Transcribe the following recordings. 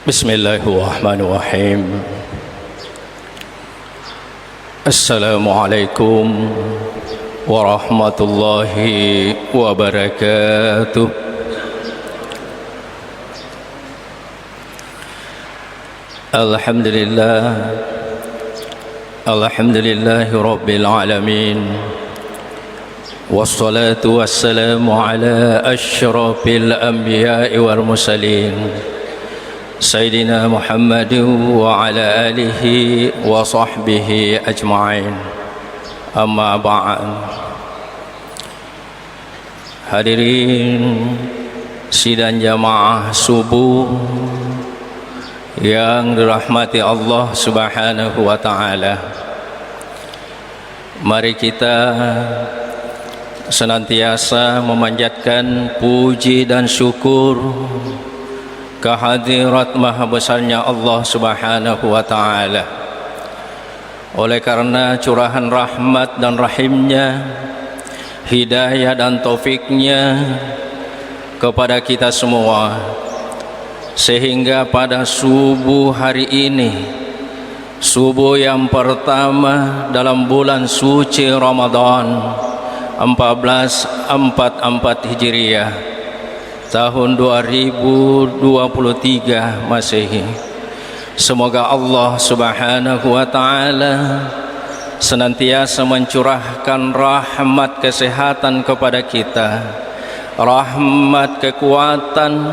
Bismillahirrahmanirrahim. Assalamualaikum warahmatullahi wabarakatuh. Alhamdulillahi rabbil alamin. Wassalatu wassalamu ala asyrafil anbiya'i wal mursalin Sayyidina Muhammad wa ala alihi wa sahbihi ajma'in. Amma ba'd. Hadirin sidang jamaah subuh yang dirahmati Allah Subhanahu wa ta'ala, mari kita senantiasa memanjatkan puji dan syukur kehadirat maha besarnya Allah Subhanahu wa ta'ala. Oleh karena curahan rahmat dan rahimnya, hidayah dan taufiknya kepada kita semua, sehingga pada subuh hari ini, subuh yang pertama dalam bulan suci Ramadan 1444 Hijriah tahun 2023 Masehi, semoga Allah Subhanahu wa ta'ala senantiasa mencurahkan rahmat kesehatan kepada kita, rahmat kekuatan,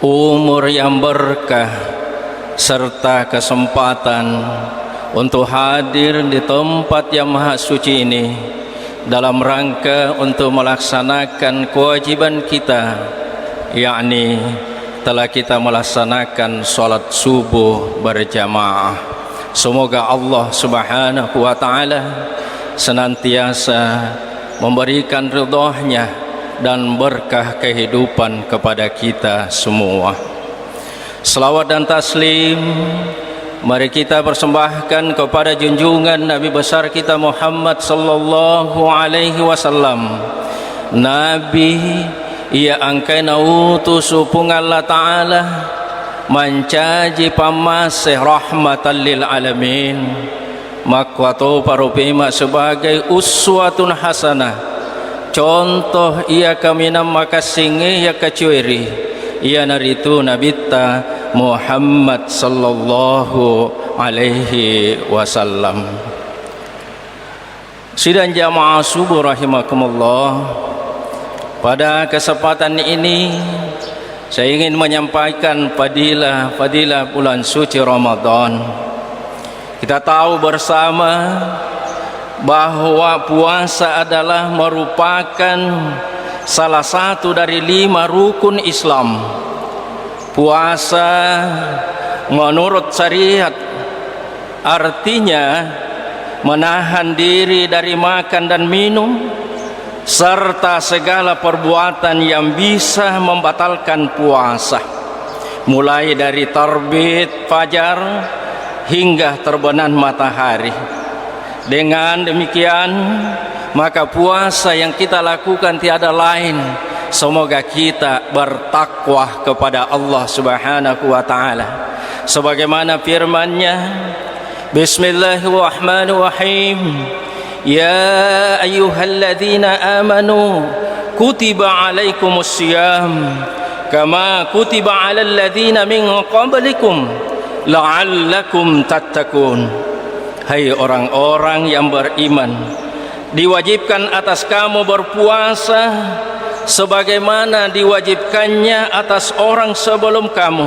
umur yang berkah, serta kesempatan untuk hadir di tempat yang maha suci ini dalam rangka untuk melaksanakan kewajiban kita, yakni telah kita melaksanakan sholat subuh berjamaah. Semoga Allah Subhanahu wa ta'ala senantiasa memberikan ridhonya dan berkah kehidupan kepada kita semua. Selawat dan taslim mari kita persembahkan kepada junjungan Nabi besar kita Muhammad sallallahu alaihi wasallam, Nabi ia angkaina utusu pung Allah Ta'ala mencaji pamasih rahmatan lil alamin, makwato parupima sebagai uswatun hasanah, contoh ia kami nama kasingi ya kacuiri ia naritu nabita Muhammad sallallahu alaihi wasallam. Sidang jamaah subuh rahimakumullah, pada kesempatan ini saya ingin menyampaikan fadilah bulan suci Ramadan. Kita tahu bersama bahwa puasa adalah merupakan salah satu dari 5 rukun Islam. Puasa menurut syariat artinya menahan diri dari makan dan minum serta segala perbuatan yang bisa membatalkan puasa, mulai dari terbit fajar hingga terbenam matahari. Dengan demikian, maka puasa yang kita lakukan tiada lain, semoga kita bertakwa kepada Allah Subhanahu wa ta'ala, sebagaimana firman-Nya, Bismillahirrahmanirrahim, Ya ayyuhalladzina amanu kutiba alaikumusiyam kama kutiba alal ladzina min qablikum la'allakum tattaqun. Hai orang-orang yang beriman, diwajibkan atas kamu berpuasa sebagaimana diwajibkannya atas orang sebelum kamu,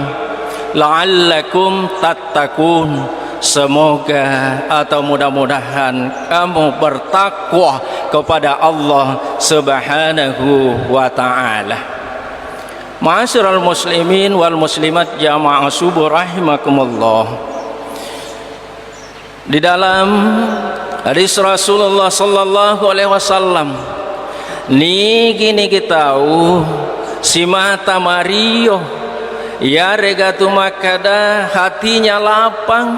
la'allakum tattaqun, semoga atau mudah-mudahan kamu bertakwa kepada Allah Subhanahu wa ta'ala. Ma'asyiral muslimin wal muslimat jamaah subuh rahimakumullah, di dalam hadis Rasulullah sallallahu alaihi wasallam niki tahu si mata Mario ya regatu makada hatinya lapang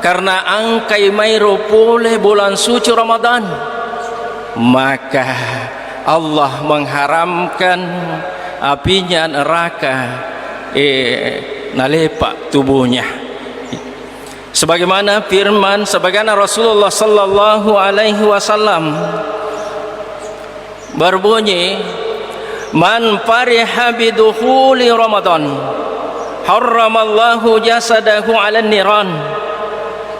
karena angkai mairo pole bulan suci Ramadan, maka Allah mengharamkan apinya neraka nalepak tubuhnya. Sebagaimana firman Rasulullah sallallahu alaihi wasallam berbunyi, man fariha bidukhuli Ramadan harramallahu jasadahu 'alan niran.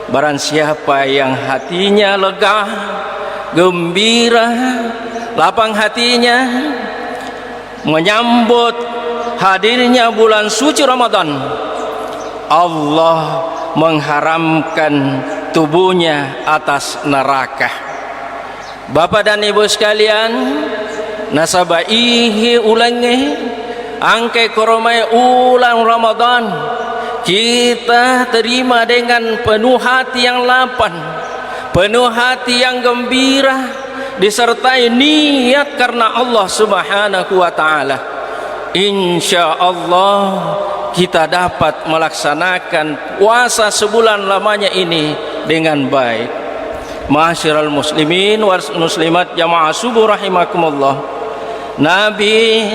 Barang siapa yang hatinya lega, gembira, lapang hatinya menyambut hadirnya bulan suci Ramadan, Allah mengharamkan tubuhnya atas neraka. Bapak dan Ibu sekalian, nasabaihi ulangi angkai koromai ulang Ramadan, kita terima dengan penuh hati yang lapang, penuh hati yang gembira, disertai niat karena Allah Subhanahu wa taala. Insyaallah kita dapat melaksanakan puasa sebulan lamanya ini dengan baik. Ma'asyiral muslimin wal muslimat jamaah subuh rahimakumullah. Nabi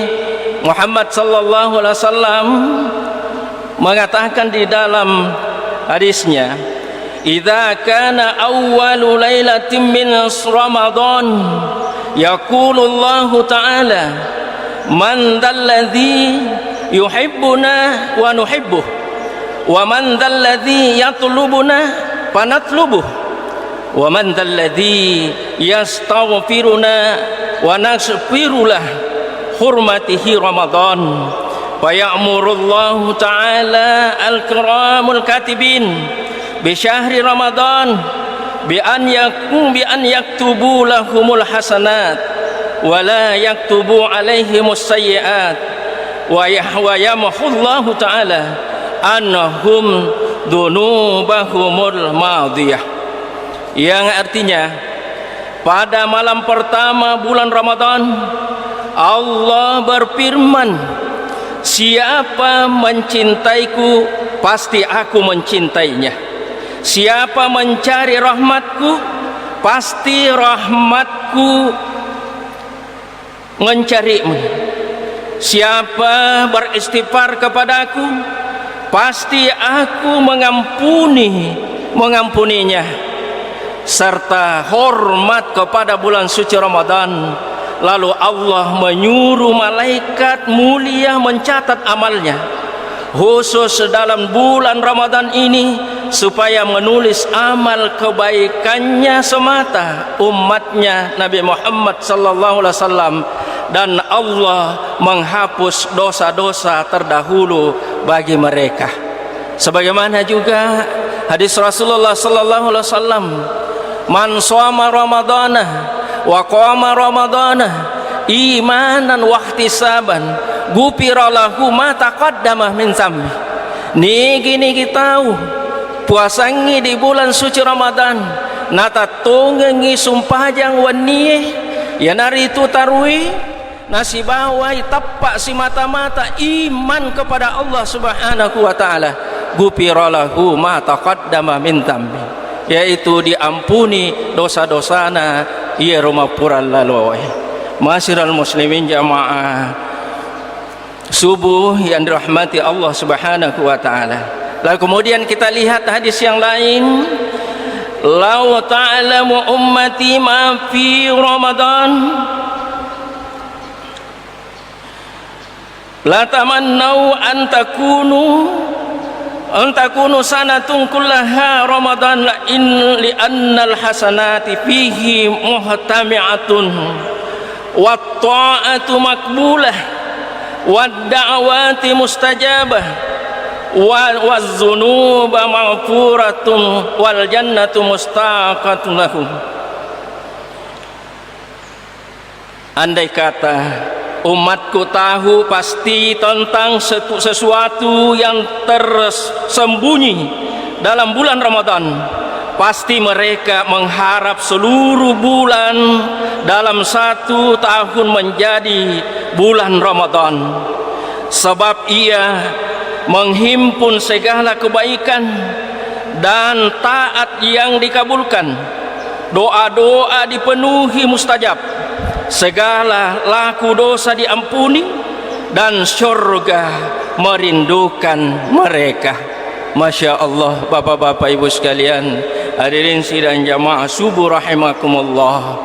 Muhammad sallallahu alaihi wasallam mengatakan di dalam hadisnya, idza kana awwalu lailatin min Ramadan yaqulu Allah taala man dzalladzi yuhibbuna wa nuhibbuh wa man dzalladzi yatlubuna fa natlubuh wa man dzalladzi yastaghfiruna wa naghfirulah hurmatihi Ramadan. Wa ya'murullahu ta'ala al-kiramul katibin bi syahri Ramadan bi an yaktubu lahumul hasanat wa la yaktubu alaihimus sayyi'at wa yamhullahu ta'ala annahum dzunubahumul madiyah. Yang artinya pada malam pertama bulan Ramadan Allah berfirman, siapa mencintaiku pasti aku mencintainya, siapa mencari rahmatku pasti rahmatku mencarimu, siapa beristighfar kepadaku pasti aku mengampuninya. Serta hormat kepada bulan suci Ramadan, lalu Allah menyuruh malaikat mulia mencatat amalnya khusus dalam bulan Ramadan ini, supaya menulis amal kebaikannya semata umatnya Nabi Muhammad sallallahu alaihi wasallam, dan Allah menghapus dosa-dosa terdahulu bagi mereka. Sebagaimana juga hadis Rasulullah sallallahu alaihi wasallam, man shoma ramadana wa qama ramadana imanan wa ihtisaban ghufira lahu ma taqaddama min zambi. Niki tahu puasangi di bulan suci Ramadan nata tongengi sumpajang waniye ya nari itu tarwi nasi bawai tapak si mata-mata iman kepada Allah Subhanahu wa taala, ghufira lahu ma taqaddama min zambi, yaitu diampuni dosa-dosana ia rumapura lalu. Masyiral muslimin jamaah subuh yang dirahmati Allah Subhanahu wa taala. Lalu kemudian kita lihat hadis yang lain, law ta'lamu ummati ma fi Ramadan la tamannau an takunu sanatun kullaha Ramadan li annal hasanati fihi muhtami'atun wa ta'atu makbulah wa da'awati mustajabah wa dzunuba maghfuratun wal jannatu mustaqatun lahum. Andai kata umatku tahu pasti tentang sesuatu yang tersembunyi dalam bulan Ramadan, pasti mereka mengharap seluruh bulan dalam satu tahun menjadi bulan Ramadan, sebab ia menghimpun segala kebaikan dan taat yang dikabulkan, doa-doa dipenuhi mustajab, segala laku dosa diampuni, dan surga merindukan mereka. Masya Allah, bapak-bapak ibu sekalian, hadirin sidang jamaah subuh rahimakumullah.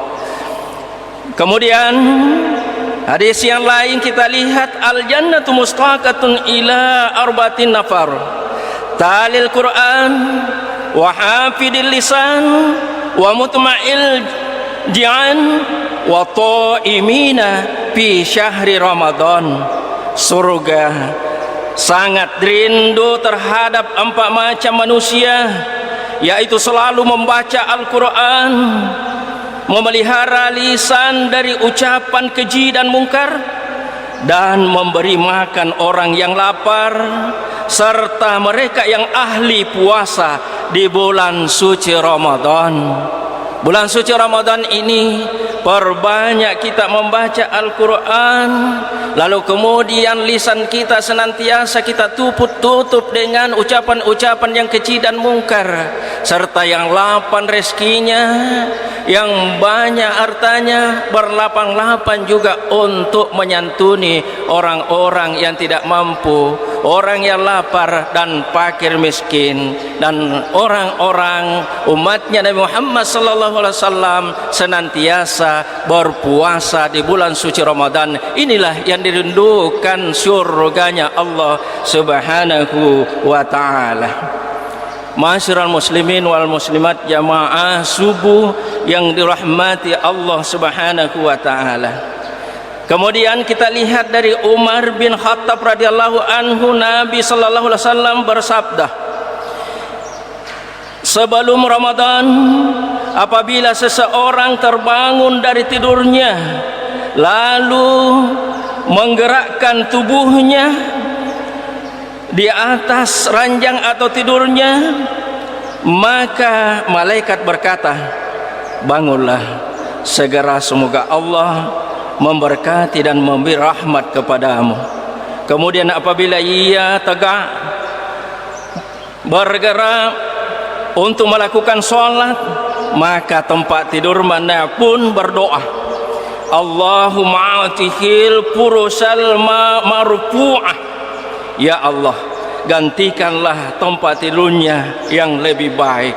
Kemudian hadis yang lain kita lihat, al jannatu mustaqatun ila arbatin nafar, talil Quran wa hafidil lisan wa mutma'il ji'an wa ta'imina fi syahri Ramadan. Surga sangat rindu terhadap 4 macam manusia, yaitu selalu membaca Al-Quran, memelihara lisan dari ucapan keji dan mungkar, dan memberi makan orang yang lapar, serta mereka yang ahli puasa di bulan suci Ramadan. Bulan suci Ramadan ini perbanyak kita membaca Al-Quran, lalu kemudian lisan kita senantiasa kita tutup dengan ucapan-ucapan yang keji dan mungkar, serta yang lapang rezekinya, yang banyak hartanya, berlapang-lapang juga untuk menyantuni orang-orang yang tidak mampu, orang yang lapar dan fakir miskin, dan orang-orang umatnya Nabi Muhammad sallallahu alaihi wasallam senantiasa berpuasa di bulan suci Ramadan. Inilah yang dirindukan surganya Allah Subhanahu wa taala. Ma'asyiral muslimin wal muslimat, jamaah subuh yang dirahmati Allah Subhanahu wa taala. Kemudian kita lihat dari Umar bin Khattab radhiyallahu anhu, Nabi sallallahu alaihi wasallam bersabda, sebelum Ramadan, apabila seseorang terbangun dari tidurnya lalu menggerakkan tubuhnya di atas ranjang atau tidurnya, maka malaikat berkata, bangunlah segera, semoga Allah memberkati dan memberi rahmat kepadamu. Kemudian apabila ia tegak bergerak untuk melakukan sholat, maka tempat tidur mana pun berdoa, Allahumma atihil furusal marfu'ah, ya Allah, gantikanlah tempat tidurnya yang lebih baik.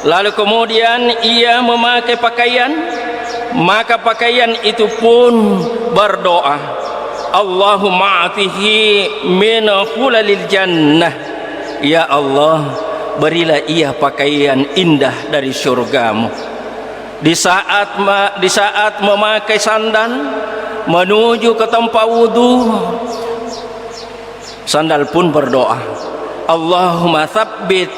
Lalu kemudian ia memakai pakaian, maka pakaian itu pun berdoa, Allahumma atihi min hulalil jannah, ya Allah, berilah ia pakaian indah dari syurgamu. Di saat memakai sandal menuju ke tempat wudu, sandal pun berdoa, Allahumma tsabbit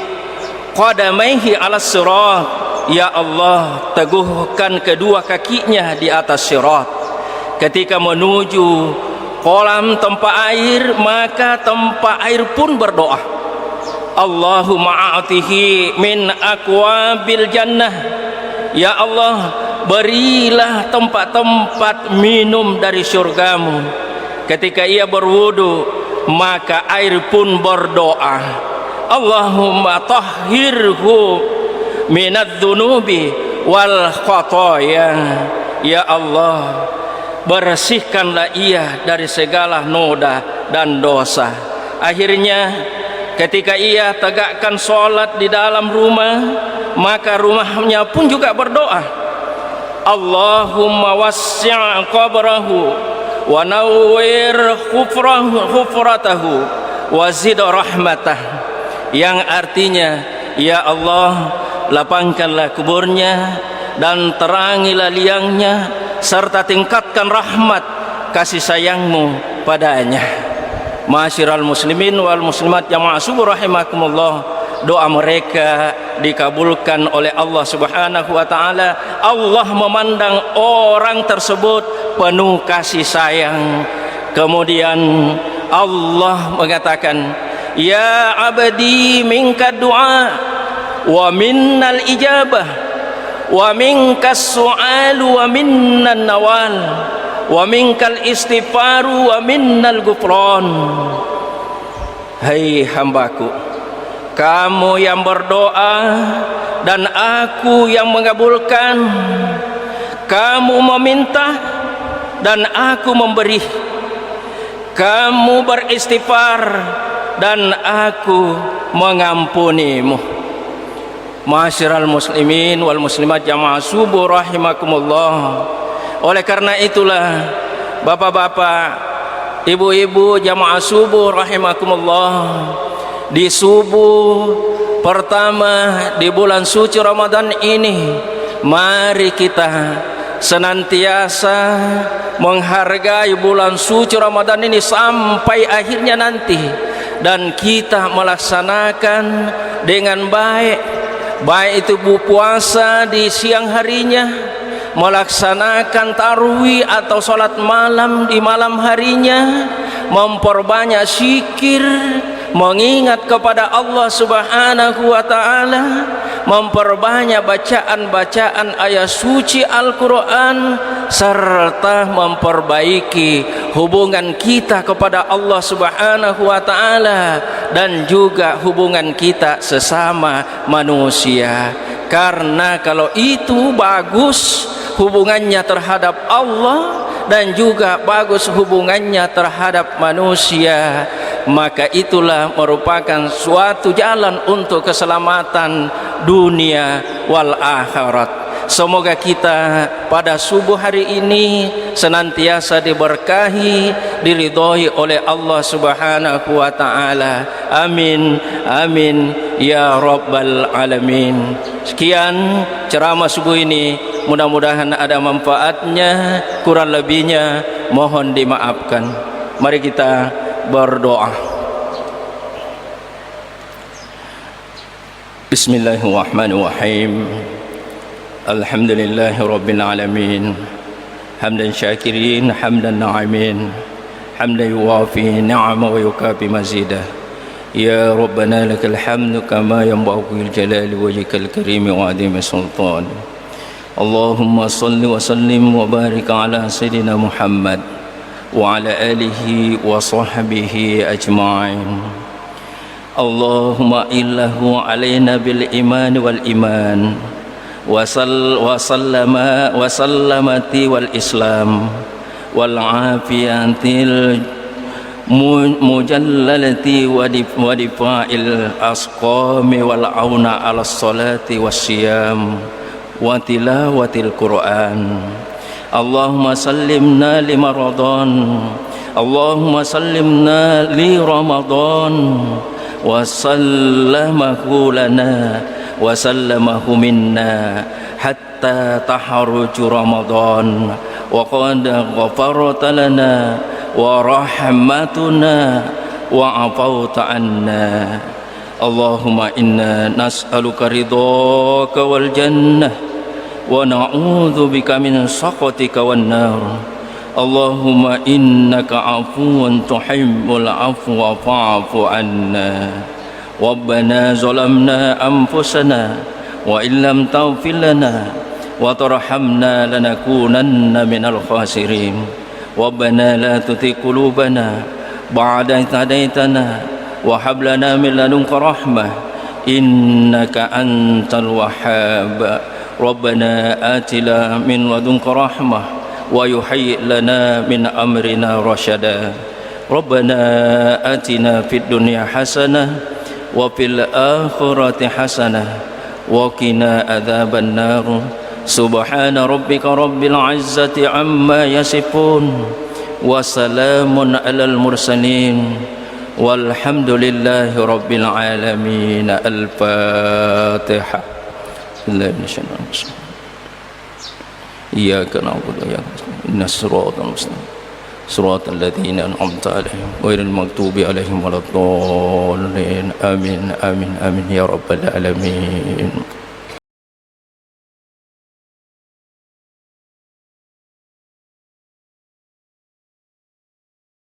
qadamaihi 'alas sirat, ya Allah, teguhkan kedua kakinya di atas sirat. Ketika menuju kolam tempat air, maka tempat air pun berdoa, Allahumma a'tihi min akwabil jannah, ya Allah, berilah tempat-tempat minum dari syurgamu. Ketika ia berwudu, maka air pun berdoa, Allahumma tahhirhu minadz-dzunubi wal khotoya, ya Allah, bersihkanlah ia dari segala noda dan dosa. Akhirnya ketika ia tegakkan sholat di dalam rumah, maka rumahnya pun juga berdoa, Allahumma wassi' qabrahu wa nawwir khufratahu wa zid rahmatah, yang artinya, ya Allah, lapangkanlah kuburnya dan terangilah liangnya, serta tingkatkan rahmat kasih sayangmu padanya. Ma'asyiral muslimin wal muslimat, jamaah subuh rahimakumullah, doa mereka dikabulkan oleh Allah Subhanahu wa taala. Allah memandang orang tersebut penuh kasih sayang. Kemudian Allah mengatakan, ya abdi minka du'a wa minnal ijabah wa minkas su'alu wa minnan nawal wa minkal istighfaru wa minnal ghufran. Hai hambaku, Kamu yang berdoa dan aku yang mengabulkan. Kamu meminta dan aku memberi. Kamu beristighfar dan aku mengampunimu. Ma'asyiral muslimin wal muslimat jamaah subuh rahimakumullah. Oleh karena itulah bapak-bapak, ibu-ibu jamaah subuh rahimakumullah, di subuh pertama di bulan suci Ramadan ini, mari kita senantiasa menghargai bulan suci Ramadan ini sampai akhirnya nanti, dan kita melaksanakan dengan baik itu puasa di siang harinya, melaksanakan tarawih atau salat malam di malam harinya, memperbanyak zikir, mengingat kepada Allah Subhanahu wa taala, memperbanyak bacaan-bacaan ayat suci Al-Qur'an, serta memperbaiki hubungan kita kepada Allah Subhanahu wa taala dan juga hubungan kita sesama manusia. Karena kalau itu bagus hubungannya terhadap Allah dan juga bagus hubungannya terhadap manusia, maka itulah merupakan suatu jalan untuk keselamatan dunia wal akhirat. Semoga kita pada subuh hari ini senantiasa diberkahi, diridhoi oleh Allah Subhanahu wa taala. Amin amin ya rabbal alamin. Sekian ceramah subuh ini, mudah-mudahan ada manfaatnya, kurang lebihnya mohon dimaafkan. Mari kita berdoa. Bismillahirrahmanirrahim. Alhamdulillahi rabbil alamin. Hamdan syakirin, hamdan na'imin, hamdan yuwafi ni'ama wa yukafi mazidah. Ya Rabbana lakal hamdu kama yanbaghi jalali wajhikal karim wa adhimi sultan. Allahumma salli wa sallim wa barik ala sayyidina Muhammad wa ala alihi wa sahbihi ajma'in. Allahumma illahu alaina bil iman wal iman wa sallamati wal islam wal afiyatil mujallalati wa difa'il asqami wal auna ala salati wassiyam wa tilawatil Qur'an. Allahumma sallimna li Ramadan, Allahumma sallimna li Ramadan wa sallamahu lana wa sallamahu minna hatta taharuju Ramadan wa qad ghafarta lana wa rahmatuna wa afauta anna. Allahumma inna nas'aluka ridhaka wal jannah wa na'udzu bika min sakhatika wan nar. Allahumma innaka afuwun tuhibbul afwa fa'fu anna. Rabbana zalamna anfusana wa illam taghfir lana wa tarhamna lanakunanna minal khasirin. Rabbana la tuzigh qulubana ba'da idh hadaitana wa hab lana min ladunka rahmah innaka antal wahhab. Rabbana atina min ladunka rahmah wa yuhayyi lana min amrina rasyada. Rabbana atina fid dunya hasanah wa fil akhirati hasanah wa qina adzaban nar. Subhana rabbika rabbil izzati amma yasifun wa salamun alal mursalin walhamdulillahi rabbil alamin. Al-Fatihah. Bismillahirrahmanirrahim. Iyyaka na'budu wa iyyaka nasta'in. Ihdinas siratal mustaqim. Siratal ladzina an'amta 'alaihim ghairil maghdubi 'alaihim waladdallin. Amin amin amin ya rabbal alamin.